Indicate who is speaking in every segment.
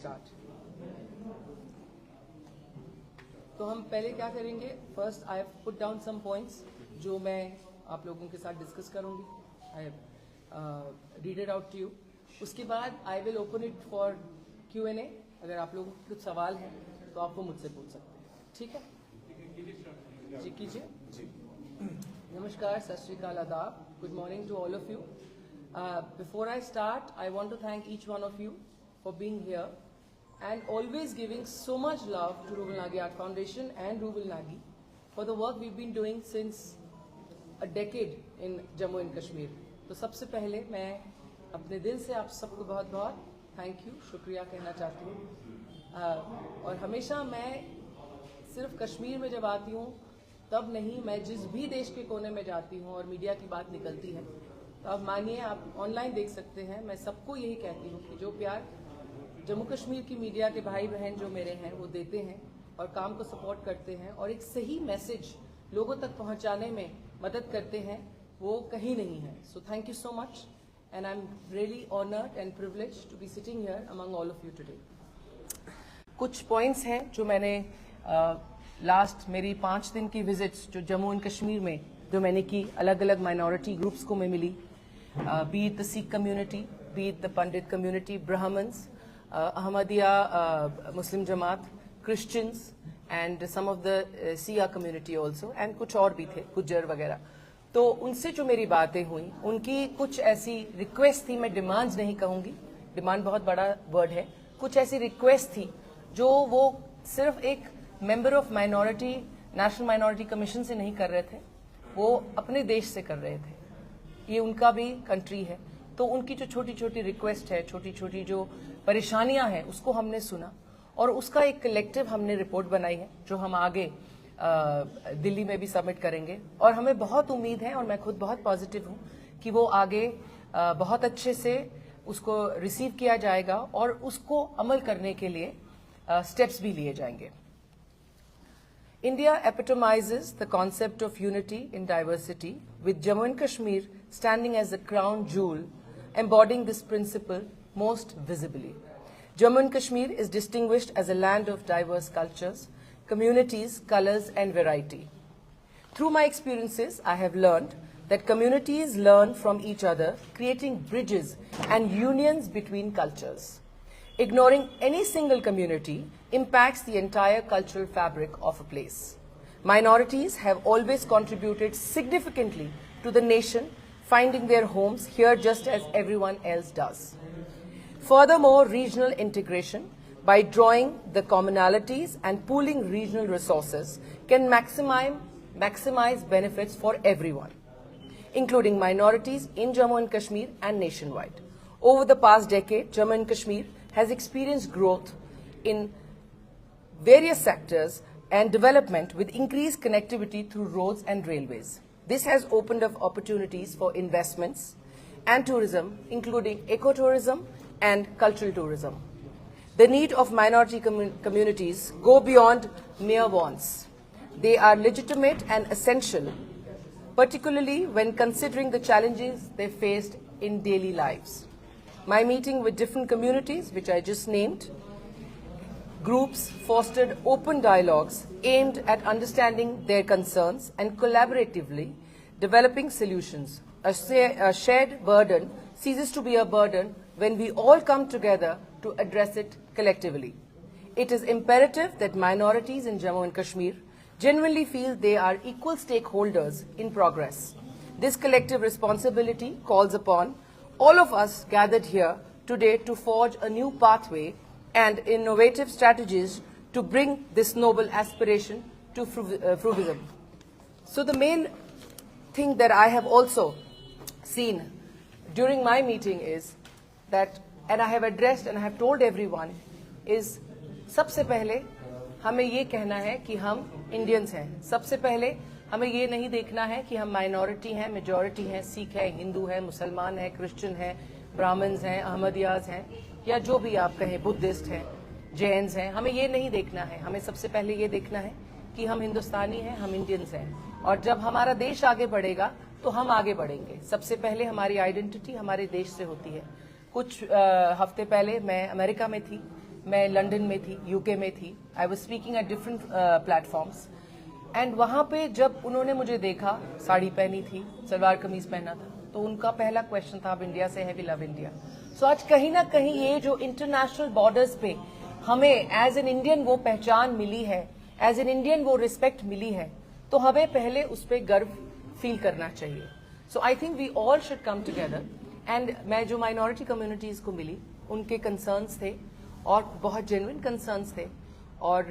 Speaker 1: Start. तो हम पहले क्या करेंगे, first I have put down some points जो मैं आप लोगों के साथ डिस्कस करूंगी। I have read it out to you. उसके बाद I will open it for Q&A। अगर आप लोगों को कुछ सवाल हैं तो आप वो मुझसे पूछ सकते हैं, ठीक है? जी कीजिए। नमस्कार, सत श्री अकाल, आदाब, good morning to all of you. Before I start, I want to thank each one of you for being here and always giving so much love to Rubil Nagy Art Foundation and Rubil Nagy for the work we've been doing since a decade in Jammu and Kashmir. तो सबसे पहले मैं अपने दिल से आप सबको बहुत बहुत थैंक यू, शुक्रिया कहना चाहती हूँ। और हमेशा मैं सिर्फ कश्मीर में जब आती हूँ तब नहीं, मैं जिस भी देश के कोने में जाती हूँ और मीडिया की बात निकलती है तो आप मानिए, आप ऑनलाइन देख सकते हैं, मैं सबको यही कहती हूँ कि जो प्यार जम्मू कश्मीर की मीडिया के भाई बहन जो मेरे हैं वो देते हैं और काम को सपोर्ट करते हैं और एक सही मैसेज लोगों तक पहुँचाने में मदद करते हैं, वो कहीं नहीं है। So thank you so much and I'm really honored and privileged to be sitting here among all of you today. कुछ पॉइंट्स हैं जो मैंने लास्ट मेरी 5 दिन की विजिट्स जो जम्मू एंड कश्मीर में जो मैंने की, अलग अलग माइनॉरिटी ग्रुप्स को मैं मिली, be it the Sikh community, be it the Pandit community, Brahmins, Ahmadiyya Muslim Jamaat, Christians and some of the Shia community also, एंड कुछ और भी थे, गुज्जर वगैरह। तो उनसे जो मेरी बातें हुई, उनकी कुछ ऐसी रिक्वेस्ट थी, मैं डिमांड्स नहीं कहूंगी, डिमांड बहुत बड़ा वर्ड है, कुछ ऐसी रिक्वेस्ट थी जो वो सिर्फ एक member of minority national minority commission से नहीं कर रहे थे, वो अपने देश से कर रहे थे, ये उनका भी कंट्री है। तो उनकी जो छोटी छोटी रिक्वेस्ट है, छोटी छोटी जो परेशानियां हैं, उसको हमने सुना और उसका एक कलेक्टिव हमने रिपोर्ट बनाई है जो हम आगे दिल्ली में भी सबमिट करेंगे। और हमें बहुत उम्मीद है और मैं खुद बहुत पॉजिटिव हूं कि वो आगे बहुत अच्छे से उसको रिसीव किया जाएगा और उसको अमल करने के लिए स्टेप्स भी लिए जाएंगे। India epitomizes the concept of unity in diversity, with Jammu and Kashmir standing as the crown jewel, embodying this principle most visibly. Jammu and Kashmir is distinguished as a land of diverse cultures, communities, colors and variety. Through my experiences, I have learned that communities learn from each other, creating bridges and unions between cultures. Ignoring any single community impacts the entire cultural fabric of a place. Minorities have always contributed significantly to the nation, finding their homes here just as everyone else does. Furthermore, regional integration by drawing the commonalities and pooling regional resources can maximize benefits for everyone, including minorities in Jammu and Kashmir and nationwide. Over the past decade, Jammu and Kashmir has experienced growth in various sectors and development with increased connectivity through roads and railways. This has opened up opportunities for investments and tourism, including ecotourism and cultural tourism. The need of minority communities go beyond mere wants. They are legitimate and essential, particularly when considering the challenges they faced in daily lives. My meeting with different communities, which I just named, groups fostered open dialogues aimed at understanding their concerns and collaboratively developing solutions. A shared burden ceases to be a burden when we all come together to address it collectively. It is imperative that minorities in Jammu and Kashmir genuinely feel they are equal stakeholders in progress. This collective responsibility calls upon all of us gathered here today to forge a new pathway and innovative strategies to bring this noble aspiration to fruition. So the main thing that I have also seen during my meeting is that, and I have addressed and I have told everyone, is सबसे पहले हमें ये कहना है कि हम Indians हैं। सबसे पहले हमें ये नहीं देखना है कि हम माइनॉरिटी हैं, मेजॉरिटी हैं, सिख है, हिंदू है, मुसलमान है, क्रिश्चियन है, ब्राह्मण्स हैं, अहमदियाज हैं, या जो भी आप कहें, बुद्धिस्ट हैं, जैन्स हैं। हमें ये नहीं देखना है, हमें सबसे पहले ये देखना है कि हम हिंदुस्तानी हैं, हम इंडियंस हैं। और जब हमारा देश आगे बढ़ेगा तो हम आगे बढ़ेंगे। सबसे पहले हमारी आइडेंटिटी हमारे देश से होती है। कुछ हफ्ते पहले मैं अमेरिका में थी, मैं लंदन में थी, यूके में थी, I was speaking at different platforms and वहाँ पे जब उन्होंने मुझे देखा, साड़ी पहनी थी, सलवार कमीज पहना था, तो उनका पहला क्वेश्चन था, आप इंडिया से हैं, वी लव इंडिया। सो आज कहीं ना कहीं ये जो इंटरनेशनल बॉर्डर्स पे हमें एज एन इंडियन वो पहचान मिली है, एज एन इंडियन वो रिस्पेक्ट मिली है, तो हमें पहले उस पर गर्व फील करना चाहिए। So I think we all should come together and मैं जो माइनॉरिटी कम्युनिटीज को मिली, उनके कंसर्न्स थे और बहुत जेन्युइन कंसर्न्स थे। और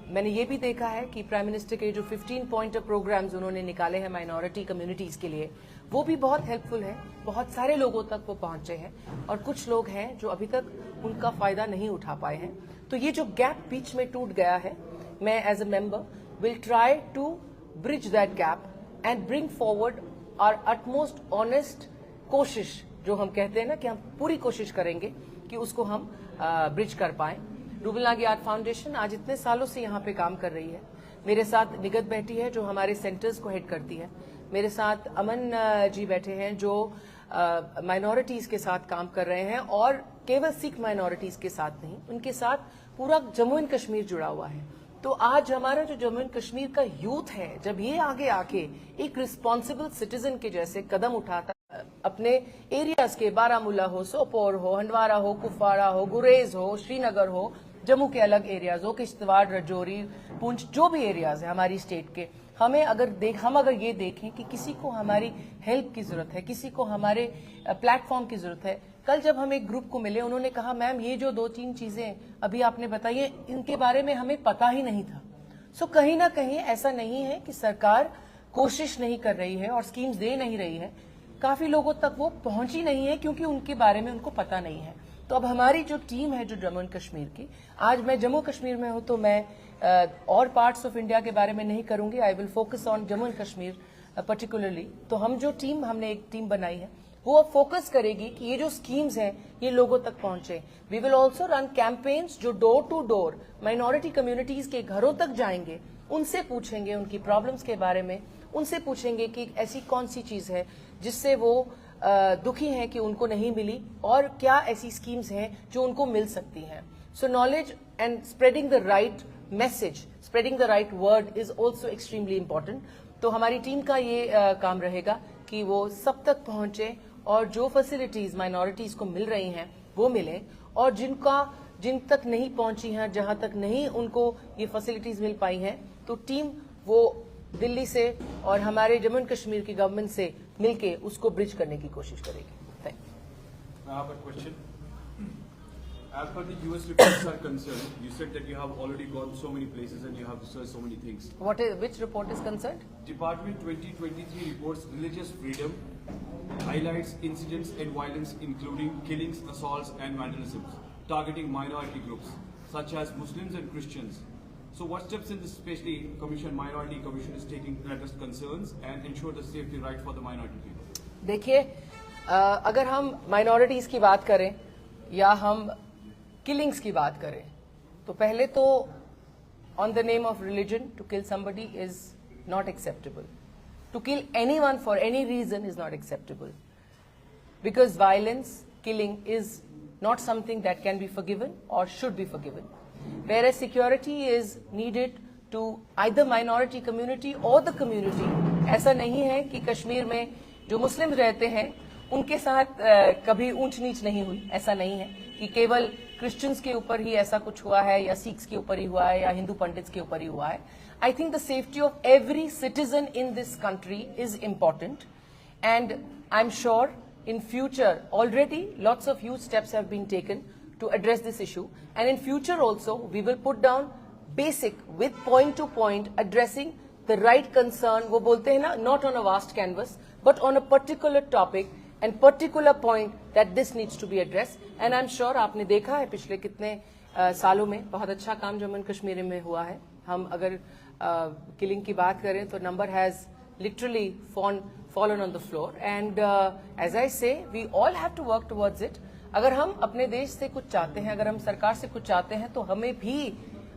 Speaker 1: मैंने ये भी देखा है कि प्राइम मिनिस्टर के जो 15 पॉइंटर प्रोग्राम्स उन्होंने निकाले हैं माइनॉरिटी कम्युनिटीज के लिए, वो भी बहुत हेल्पफुल है, बहुत सारे लोगों तक वो पहुंचे हैं और कुछ लोग हैं जो अभी तक उनका फायदा नहीं उठा पाए हैं। तो ये जो गैप बीच में टूट गया है, मैं as a member will try to bridge that gap and bring forward our utmost honest कोशिश, जो हम कहते हैं ना कि हम पूरी कोशिश करेंगे कि उसको हम ब्रिज कर पाएं। रूबल नागी आर्ट फाउंडेशन आज इतने सालों से यहाँ पे काम कर रही है। मेरे साथ निगत बैठी है जो हमारे सेंटर्स को हेड करती है, मेरे साथ अमन जी बैठे हैं जो माइनॉरिटीज के साथ काम कर रहे हैं और केवल सिख माइनॉरिटीज के साथ नहीं, उनके साथ पूरा जम्मू एंड कश्मीर जुड़ा हुआ है। तो आज हमारा जो जम्मू एंड कश्मीर का यूथ है, जब ये आगे आके एक रिस्पॉन्सिबल सिटीजन के जैसे कदम उठाता, अपने एरियाज के बारामूला हो, सोपोर हो, हंडवारा हो, कुपवाड़ा हो, गुरेज हो, श्रीनगर हो, जम्मू के अलग एरियाज हो, किश्तवाड़, राजौरी, पुंछ, जो भी एरियाज है हमारी स्टेट के, हम अगर ये देखें कि किसी को हमारी हेल्प की जरूरत है, किसी को हमारे प्लेटफॉर्म की जरूरत है। कल जब हम एक ग्रुप को मिले, उन्होंने कहा मैम ये जो 2-3 चीजें अभी आपने बताई, इनके बारे में हमें पता ही नहीं था। सो कहीं ना कहीं ऐसा नहीं है कि सरकार कोशिश नहीं कर रही है और स्कीम्स दे नहीं रही है, काफी लोगों तक वो पहुंची नहीं है क्योंकि उनके बारे में उनको पता नहीं है। तो अब हमारी जो टीम है जो जम्मू एंड कश्मीर की, आज मैं जम्मू कश्मीर में हूं तो मैं और पार्ट्स ऑफ इंडिया के बारे में नहीं करूंगी, I will focus on Jammu and Kashmir particularly. तो हम जो टीम, हमने एक टीम बनाई है, वो अब फोकस करेगी कि ये जो स्कीम्स हैं ये लोगों तक पहुंचे। We will also run campaigns जो door to door minority communities के घरों तक जाएंगे, उनसे पूछेंगे उनकी प्रॉब्लम्स के बारे में, उनसे पूछेंगे कि ऐसी कौन सी चीज है जिससे वो दुखी हैं कि उनको नहीं मिली और क्या ऐसी स्कीम्स हैं जो उनको मिल सकती हैं। सो knowledge and spreading the right message, spreading the right word is also extremely important. तो हमारी टीम का ये काम रहेगा कि वो सब तक पहुंचे और जो फैसिलिटीज माइनॉरिटीज को मिल रही हैं वो मिले, और जिन तक नहीं पहुंची हैं, जहां तक नहीं उनको ये फैसिलिटीज मिल पाई हैं, तो टीम वो दिल्ली से और हमारे जम्मू एंड कश्मीर की गवर्नमेंट से मिलके उसको ब्रिज करने की कोशिश करेगी। Thank you.
Speaker 2: I have a question. As per the US reports are concerned, you said that you have already gone so many places and you have researched so many things.
Speaker 1: Which report is concerned?
Speaker 2: Department 2023 reports religious freedom, highlights incidents and violence including killings, assaults and vandalisms, targeting minority groups such as Muslims and Christians. So what steps in this especially minority commission is taking to address concerns and ensure the safety right for the minority people?
Speaker 1: देखिए, अगर हम minorities की बात करें या हम killings की बात करें, तो पहले तो on the name of religion to kill somebody is not acceptable. To kill anyone for any reason is not acceptable, because violence, killing is not something that can be forgiven or should be forgiven. Whereas security is needed to either minority community or the community. ऐसा नहीं है कि कश्मीर में जो मुस्लिम रहते हैं उनके साथ कभी ऊंच नीच नहीं हुई, ऐसा नहीं है कि केवल क्रिश्चियंस के ऊपर ही ऐसा कुछ हुआ है या सिख्स के ऊपर ही हुआ है या हिंदू पंडित्स के ऊपर ही हुआ है. I think the safety of every citizen in this country is important, and I'm sure in future already lots of huge steps have been taken to address this issue, and in future also we will put down basic with point to point addressing the right concern. वो बोलते हैं ना, not on a vast canvas but on a particular topic and particular point that this needs to be addressed. And I'm sure आपने देखा है पिछले कितने सालों में बहुत अच्छा काम जम्मू एंड कश्मीर में हुआ है. हम अगर किलिंग की बात करें तो number has literally fallen on the floor, and as I say, we all have to work towards it. अगर हम अपने देश से कुछ चाहते हैं, अगर हम सरकार से कुछ चाहते हैं, तो हमें भी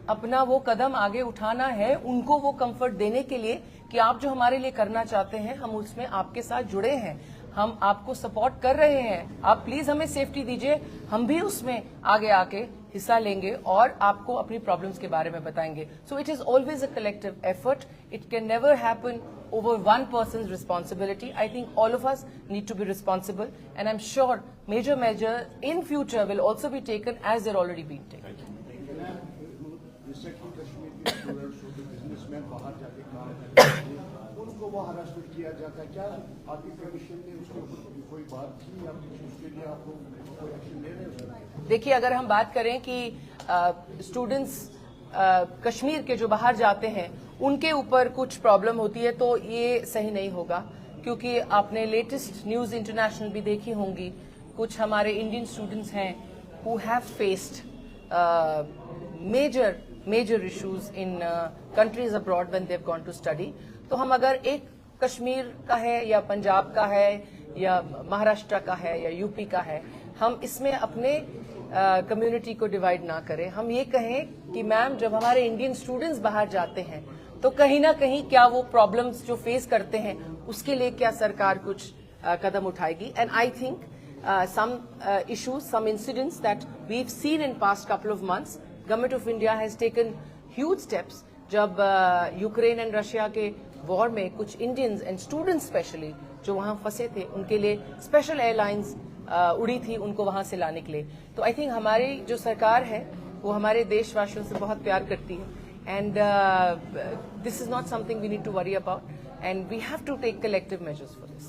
Speaker 1: अपना वो कदम आगे उठाना है, उनको वो कंफर्ट देने के लिए कि आप जो हमारे लिए करना चाहते हैं हम उसमें आपके साथ जुड़े हैं, हम आपको सपोर्ट कर रहे हैं, आप प्लीज हमें सेफ्टी दीजिए, हम भी उसमें आगे आके हिस्सा लेंगे और आपको अपनी प्रॉब्लम्स के बारे में बताएंगे. So it is always a collective effort. It can never happen over one person's responsibility. I think all of us need to be responsible, and I'm sure major measures in future will also be taken as they're already being taken.
Speaker 3: उनको वो harassment किया जाता है, क्या आपकी commission ने उसके ऊपर कोई बात की या उसके लिए आप लोग कोई एक्शन ले रहे हैं?
Speaker 1: देखिए, अगर हम बात करें कि स्टूडेंट्स कश्मीर के जो बाहर जाते हैं उनके ऊपर कुछ प्रॉब्लम होती है तो ये सही नहीं होगा, क्योंकि आपने लेटेस्ट न्यूज़ इंटरनेशनल भी देखी होंगी. कुछ हमारे इंडियन स्टूडेंट्स हैं who have faced major issues in countries abroad when they have gone to study. तो हम अगर एक कश्मीर का है या पंजाब का है या महाराष्ट्र का है या यूपी का है, हम इसमें अपने कम्युनिटी को डिवाइड ना करें. हम ये कहें कि मैम, जब हमारे इंडियन स्टूडेंट्स बाहर जाते हैं तो कहीं ना कहीं क्या वो प्रॉब्लम्स जो फेस करते हैं उसके लिए क्या सरकार कुछ कदम उठाएगी. And I think some issues, some incidents that we've seen in past couple of months, Government of India has taken huge steps. जब यूक्रेन एंड रशिया के वॉर में कुछ इंडियंस एंड स्टूडेंट्स स्पेशली जो वहाँ फंसे थे, उनके लिए स्पेशल एयरलाइंस उड़ी थी उनको वहाँ से लाने के लिए. तो आई थिंक हमारी जो सरकार है वो हमारे देशवासियों से बहुत प्यार करती है. And this is not something we need to worry about, and we have to take collective measures for this.